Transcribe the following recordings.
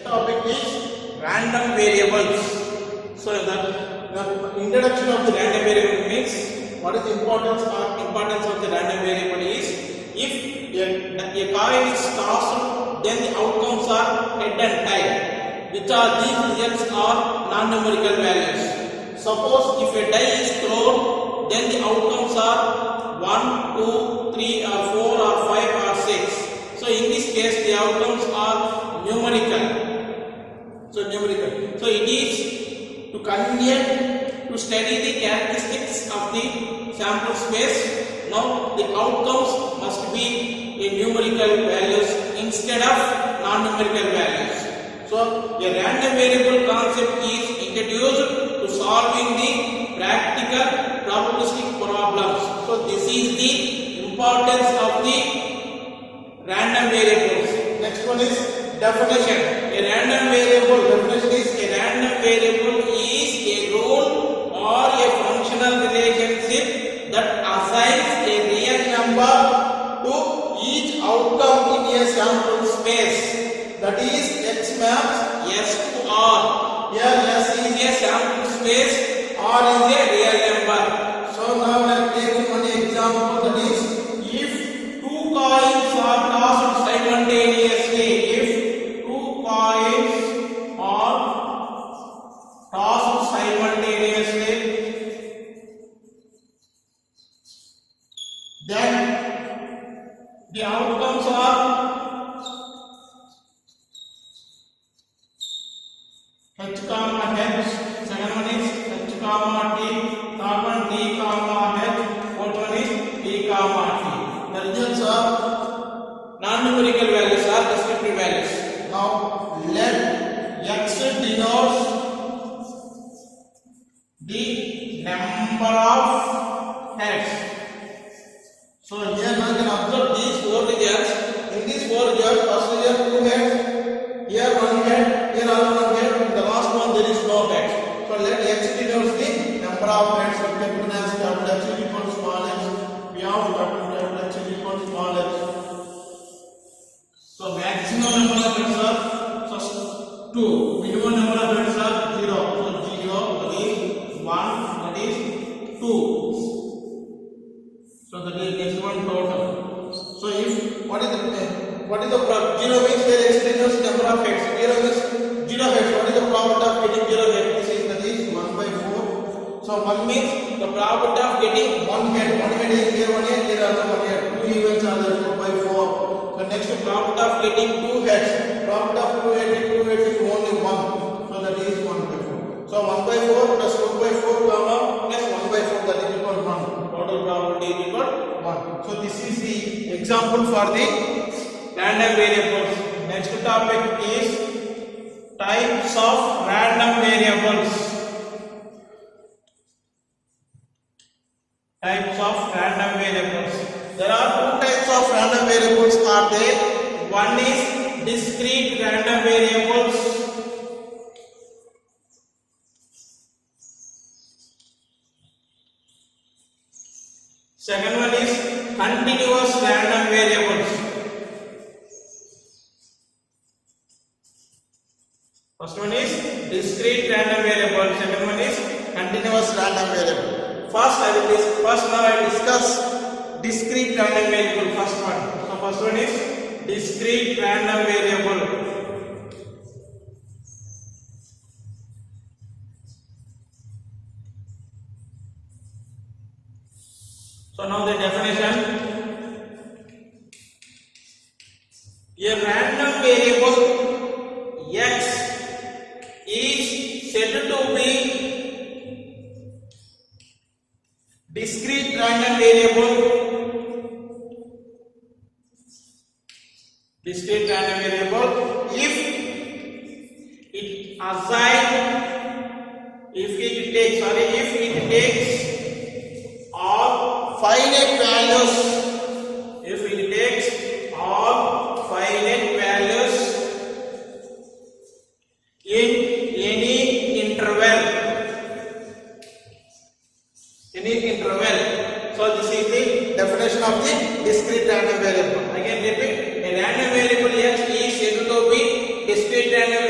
Topic is random variables. So the introduction of the random variable means what is the importance of the random variable is if a coin is tossed, then the outcomes are head and tail, which are these results are non-numerical values. Suppose if a die is thrown, then the outcomes are 1, 2, 3 or 4 or 5 or 6. So in this case the outcomes are numerical. So it is to convenient to study the characteristics of the sample space. Now the outcomes must be in numerical values instead of non-numerical values. So a random variable concept is introduced to solving the practical probabilistic problems. So this is the importance of the random variables. Next one is definition. A random variable definition is a random variable is a rule or a functional relationship that assigns a real number to each outcome in a sample space. That is X maps S to R. Here S is a sample space, R is a real number. So now I am taking one example, that is if two coins are tossed simultaneously. If two coins are tossed simultaneously, then the outcomes are H comma H, second one is H comma T, third one T comma H, fourth one is T comma T. The results are non-numerical values or descriptive values. Now let X denotes the number of heads. So here now you can observe these four results. In these four results, first result 2 heads, here 1 head, here also 1 head, and the last one there is no head. So let X denotes the number of heads. We can put as capital X equals small x. We have capital X equals small x. So maximum number of heads are first 2. Minimum number of heads are 0. So 0, that is 1, that is 2. So that is next one total. So if what is the 0 means there is denotes number of heads. 0 means 0 heads. What is the probability of getting 0 heads? This is that is 1 by 4. So 1 means the probability of getting 1 head. 1 head is here 1 head, here also 1 head. 2 events are there, 4 by 4. So next probability of getting 2 heads. Probability of 2 heads is only 1. So that is 1 by 4. So 1 by 4 plus 1 by 4 comma plus 1 by 4, that is equal 1. Total probability is equal 1. So this is the example for the random variables. Next topic is types of random variables. Types of random variables. There are 2 types of random variables are there. One is discrete random variables. Second one is continuous random variables. First one is discrete random variable. Second one is continuous random variable. First I will discuss discrete random variable. First one. So first one is discrete random variable. So now the definition. A random variable X is said to be discrete random variable. Discrete random variable if it takes all finite values. If it takes all finite values in any interval. So this is the definition of the discrete random variable. Again repeat, a random variable X is said to be discrete random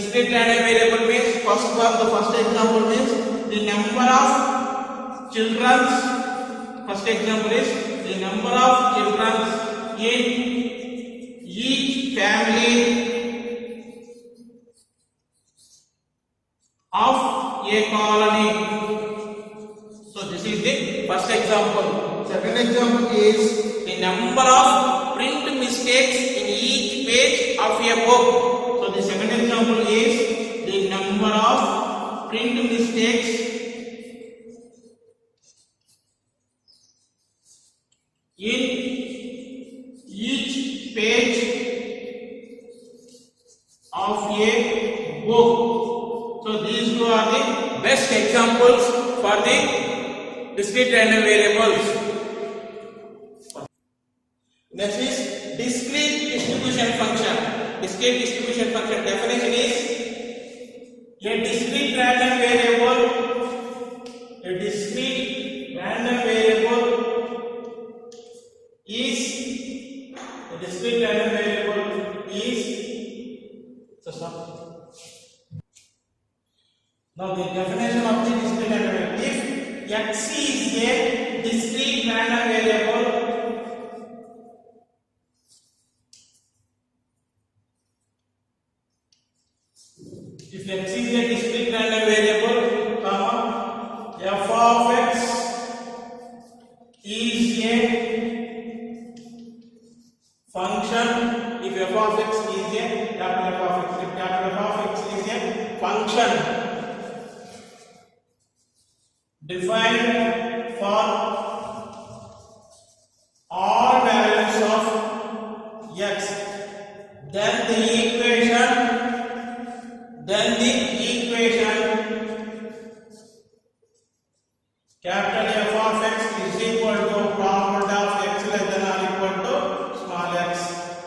discrete random variable means first one, the first example means the number of children. First example is the number of children in each family of a colony. So this is the first example. Second example is the number of print mistakes in each page of a book. So the second example is the number of print mistakes in each page of a book. So these two are the best examples for the discrete random variables. Next is discrete distribution function. Discrete distribution function definition is a discrete random variable. A discrete random variable is so stop. Now the definition of the discrete random variable: if x is a discrete random variable, if x is a discrete random variable, comma, f of x is a function. If f of x is a capital F of x, if capital F of x is a function defined for all values of x, then the equation capital F of x is equal to probability of x less than or equal to small x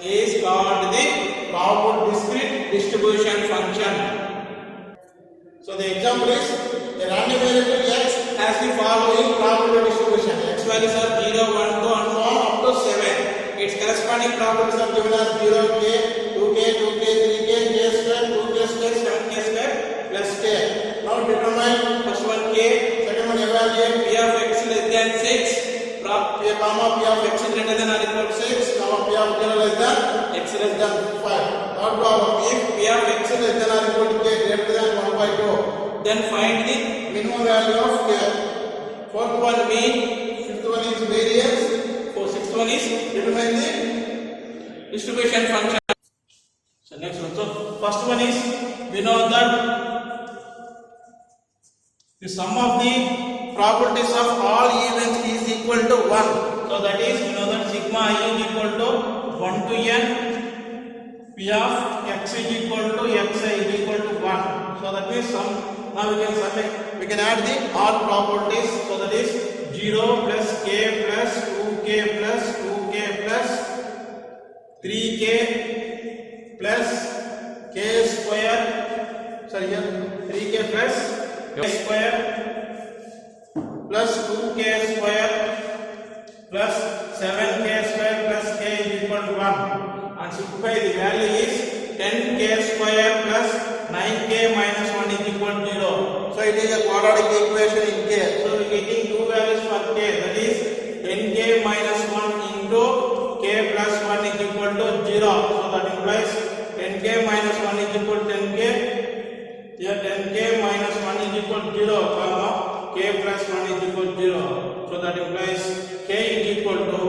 is called the Cobb discrete distribution function. So the example is a random variable x has the following probability distribution. X values are 0, 1, 2 and so on up to 7. Its corresponding probabilities are given as 0k, 2k, 2k, 3k, k square, 2k square, 7k square plus k. Now determine first one k, second one evaluate p of x less than 6, comma p of x greater than or equal to 6, comma p of 0 less than x less than 5. Third problem, if p of x less than or equal to k greater than 1 by 2, then find the minimum value of k. Fourth one mean, fifth one is variance, sixth one is determine the distribution function. So next one, so first one is we know that the sum of the probabilities of all events is equal to 1. So that is, we know that sigma I is equal to 1 to n, p of x is equal to xi is equal to 1. So that means now we can add the all probabilities. So that is 0 plus k plus 2k plus 2k plus 3k plus k square. Sorry, here 3k plus k square plus 2k square plus 7k square plus k is equal to 1. And simplify, the value is 10k square plus 9k minus 1 is equal to 0. So it is a quadratic equation in k. So we are getting two values for k, that is 10k minus 1 into k plus 1 is equal to 0. So that implies 10k minus 1 is equal to 10k. Here 10k minus 1 is equal to 0, comma k plus 1 is equal to 0. So that implies k is equal to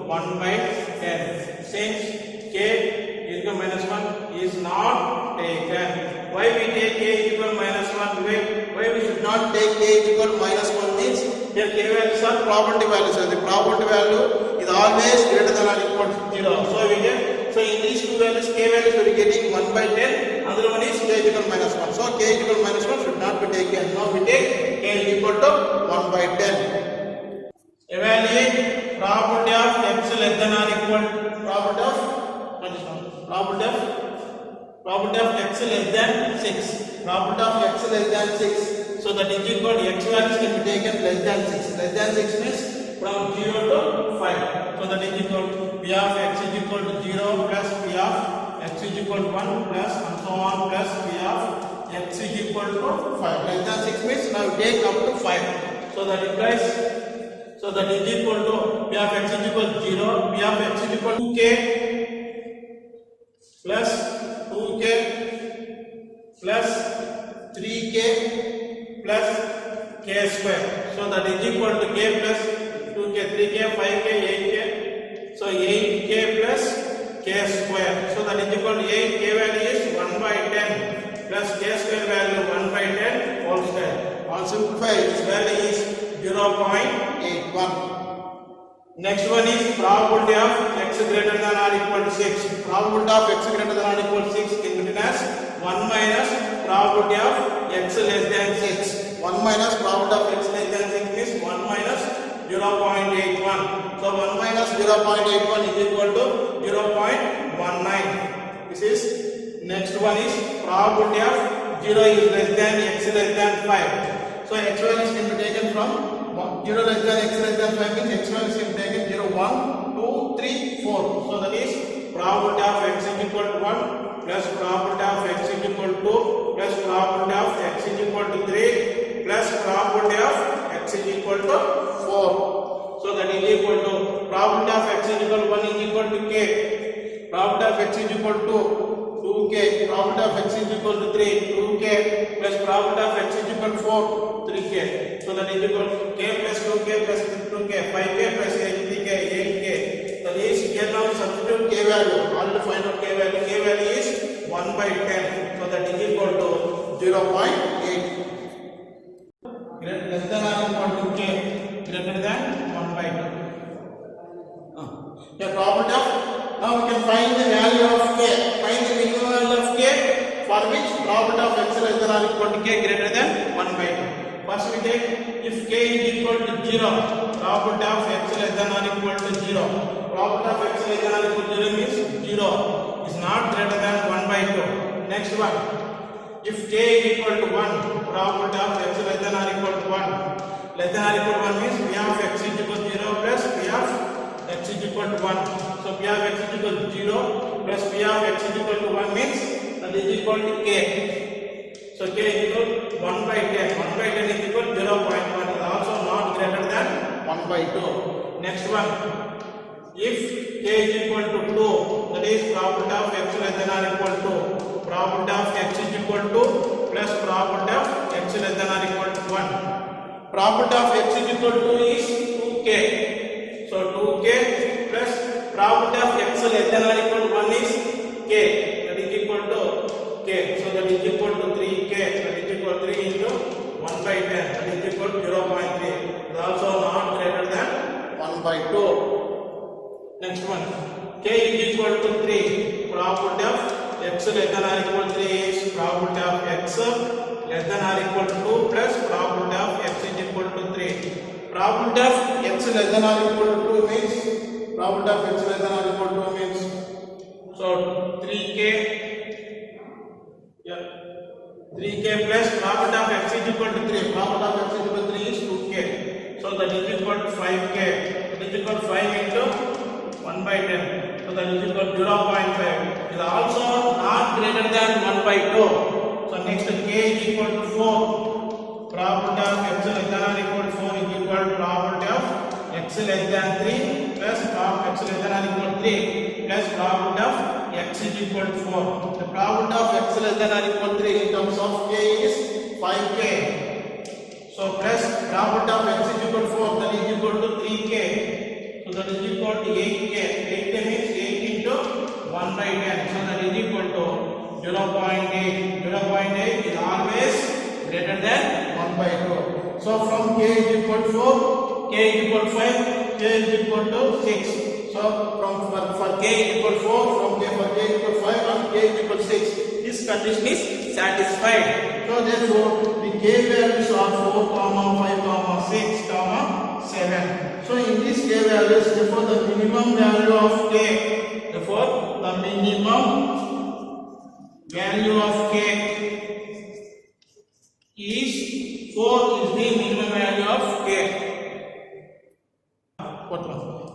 1 by 10. Since k is equal to minus 1 is not taken. Why we take k is equal to minus 1? Why we should not take k is equal to minus 1 means here k values are probability values. So the probability value is always greater than or equal to 0. So in these two values, k values we are getting 1 by 10. Another one is k is equal to minus 1. So k is equal to minus 1 should not be taken. Now we take k is equal to 1 by 10. Evaluate probability of x less than or equal to probability of x less than 6. Probability of x less than 6. So that is equal to x values can be taken less than 6. Less than 6 means from 0 to 5. So that is equal to p of x is equal to 0 plus p of x is equal to 1 plus and so on plus p of x is equal to 5. Less than 6 means now take up to 5. So that implies, so that is equal to p of x is equal to 0, p of x is equal to 2k plus 2k plus 3k plus k square. So that is equal to k plus 2k, 3k, 5k, 8k. So 8k plus k square. So that is equal to 8, k value is 1 by 10 plus k square value 1 by 10 whole square. On simplify, its value is 0.81. Next one is probability of x greater than or equal to 6. Probability of x greater than or equal to 6 can be written as 1 minus probability of x less than 6. 1 minus probability of x less than 6 means 1 minus 0.81. So 1 minus 0.81 is equal to 0.19. This is next one is probability of 0 is less than x less than 5. So x values can be taken from 0 less than x less than 5 means x values can be taken 0, 1, 2, 3, 4. So that is probability of x is equal to 1 plus probability of x is equal to 2 plus probability of x is equal to 3 plus probability of x is equal to 4. So that is equal to probability of x is equal to 1 is equal to k. Probability of x is equal to 2k. Probability of x is equal to 3, 2k plus probability of x is equal to 4, 3k. So that is equal to k plus 2k plus 2k, 5k plus 3k, 8k. That is here now substitute k value. Already find out k value. K value is 1 by 10. So that is equal to 0.8. Less than or equal to k, greater than 1 by 2. The probability of, now we can find the value of k. Find the minimum value of k for which probability of x less than or equal to k greater than 1 by 2. First we take if k is equal to 0, probability of x less than or equal to 0. Probability of x less than or equal to 0 means 0 is not greater than 1 by 2. Next one, if k is equal to 1, probability of x less than or equal to 1. Less than or equal to 1 means p of x is equal to 0 plus p of x is equal to 1. So p of x is equal to 0 plus p of x is equal to 1 means that is equal to k. So k is equal to 1 by 10. 1 by 10 is equal to 0.1. Is also not greater than 1 by 2. Next one, if k is equal to 2, that is probability of x less than or equal to, probability of x is equal to plus probability of x less than or equal to 1. Probability of x is equal to is 2k. So 2k plus probability of x less than or equal to 1 is k. That is equal to k. So that is equal to 3k. That is equal to 3 into 1 by 10. That is equal to 0.3. It is also not greater than 1 by 2. Next one, k is equal to 3. Probability of x less than or equal to 3 is probability of x less than or equal to 2 plus probability of x is equal to 3. Probability of x less than or equal to 2 means, probability of x less than or equal to 2 means, so 3k, yeah, 3k plus probability of x is equal to 3. Probability of x is equal to 3 is 2k. So that is equal to 5k. That is equal to 5 into 1 by 10. So that is equal to 0.5. It is also not greater than 1 by 2. So next k is equal to 4. Probability of x less than or equal to 4 is equal to probability of x less than 3 plus probability of x less than or equal to 3 plus probability of x is equal to 4. The probability of x less than or equal to 3 in terms of k is 5k. So plus probability of x is equal to 4, that is equal to 3k. So that is equal to 8k. 8k means 8 into 1 by 10. So that is equal to 0.8. 0.8 is always greater than 1 by 2. So from k is equal to 4, k is equal to 5, k is equal to 6. So from for k is equal to 4, from k for k is equal to 5 and k is equal to 6. This condition is satisfied. So therefore the k values are 4, 5, 6, 7. So in these k values, therefore the minimum value of k, therefore the minimum value of k is 4 is the minimum value of k.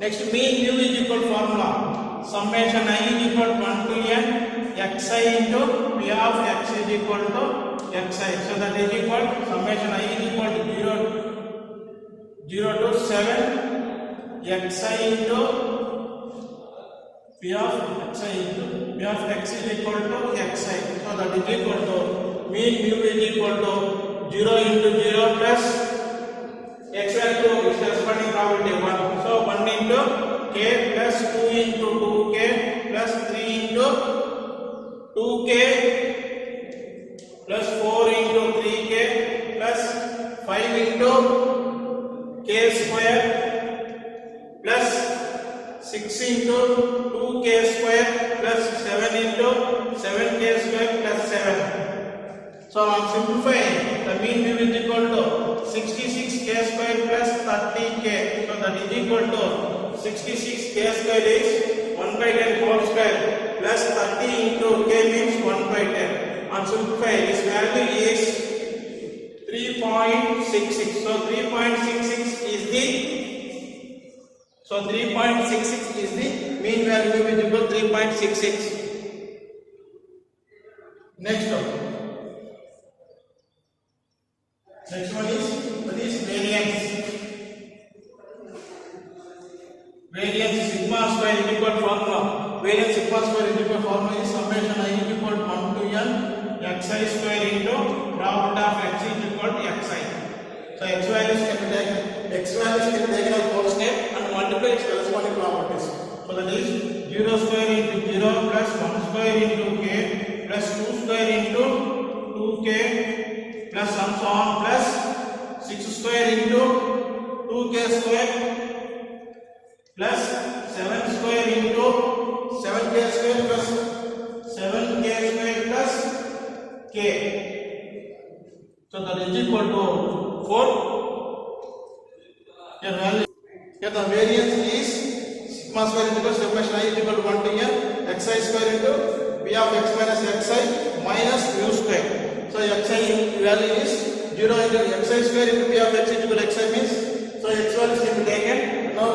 Next, mean mu is equal to formula summation I is equal to 1 to n xi into p of x is equal to xi. So that is equal summation I is equal to 0 to 7 xi into p of xi into p of x is equal to xi. So that is equal to mean mu is equal to 0 into 0 plus x value is corresponding probability 1. So 1 into k plus 2 into 2k plus 3 into 2k plus 4 into 3k plus 5 into k square plus 6 into 2k square plus 7 into 7k square plus 7. So I am simplifying. The mean mu is equal to 66k square plus 30k. So that is equal to 66k square is 1 by 10 whole square plus 30 into k means 1 by 10. On simplify, this value is 3.66. So 3.66 is the mean value is equal to 3.66. Next one is variance. Variance sigma square is equal to formula. Variance sigma square is equal to formula is summation I is equal to 1 to n xi square into probability of x is equal to xi. So x values can be taken as whole step and multiply its corresponding properties. So that is 0 square into 0 plus 1 square into k plus 2 square into 2k plus and so on plus 6 square into 2k square plus 7 square into 7k square plus 7k square plus k. So that is equal to 4. Here value. Here the variance is sigma square is equal to summation I is equal to 1 to n xi square into p of x minus xi minus mu square. So xi value is 0 into xi square into p of x is equal to xi means so x values can be taken. Now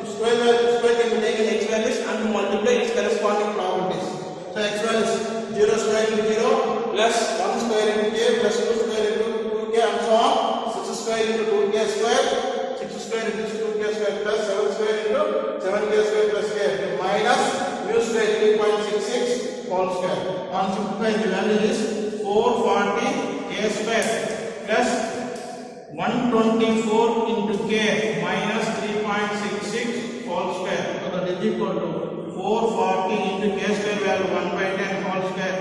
square can be taken x values and multiply its corresponding properties. So x values 0 square into 0 plus 1 square into k plus 2 square into 2k and so on. 6 square into 2k square, 6 square into 2k square plus 7 square into 7k square plus k minus mu square 3.66 whole square. On simplify the value is 440 k square plus 124 into k minus 3.66 whole square. So that is equal to 440 into k square value 1 by 10 whole square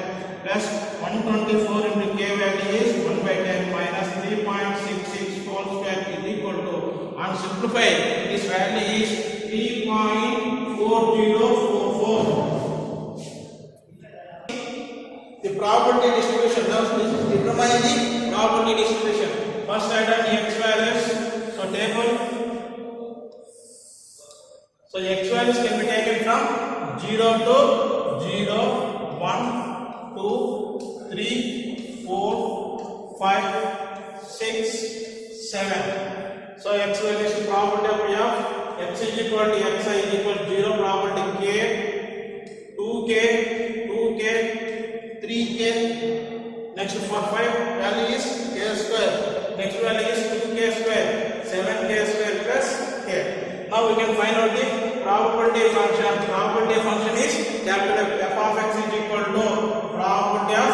plus 124 into k value is 1 by 10 minus 3.66 whole square is equal to, on simplify this value is 3.4044. The probability distribution. Now determine the probability distribution. First item x values. So table. So x values can be taken from 0 to 0, 1, 2, 3, 4, 5, 6, 7. So x value is the probability of x is equal to xi is equal to 0 probability k, 2k, 3k. Next for 5 value is k square. Next value is 2k square, 7k square plus k. Now we can find out the probability function. Probability function is capital F of x is equal to probability of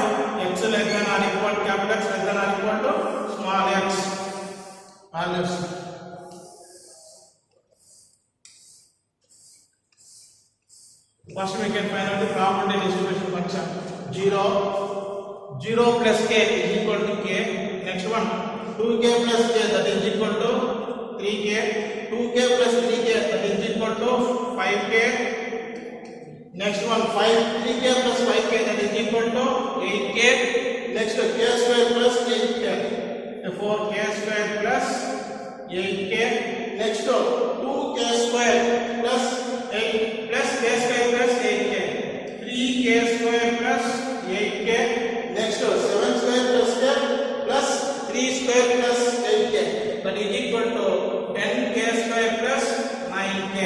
x less than or equal to capital X less than or equal to small x values. First we can find out the probability distribution function. 0 plus k is equal to k. Next one 2k plus k that is equal to 3k. 2k plus 3k that is equal to 5k. Next one 3k plus 5k that is equal to 8k. Next k square plus 8k. Therefore k square plus 8k. Next 2k square plus 8 plus k square plus 8k. 3k square plus 8k. Next 7 square plus k plus 3 square plus 8k. That is equal to 10k square plus 9k.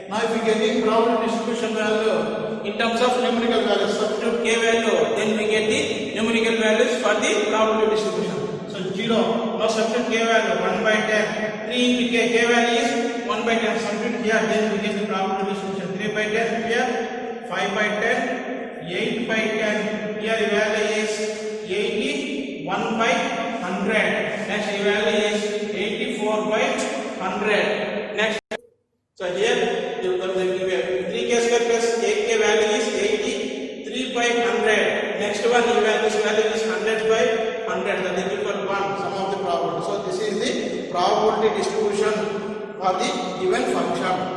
Now if we get the probability distribution value, in terms of numerical values, substitute k value, then we get the numerical values for the probability distribution. So 0, now substitute k value 1 by 10, 3 into k value is 1 by 10, substitute here, then we get the probability distribution. 3 by 10 here, 5 by 10, 8 by 10, here the value is 80, 1 by 100, next the value is 84 by 100. Next, so here you give 3k square plus 8k value is 83 by 100. Next one, this value is 100 by 100, that is equal to 1, sum of the probability. So this is the probability distribution for the given function.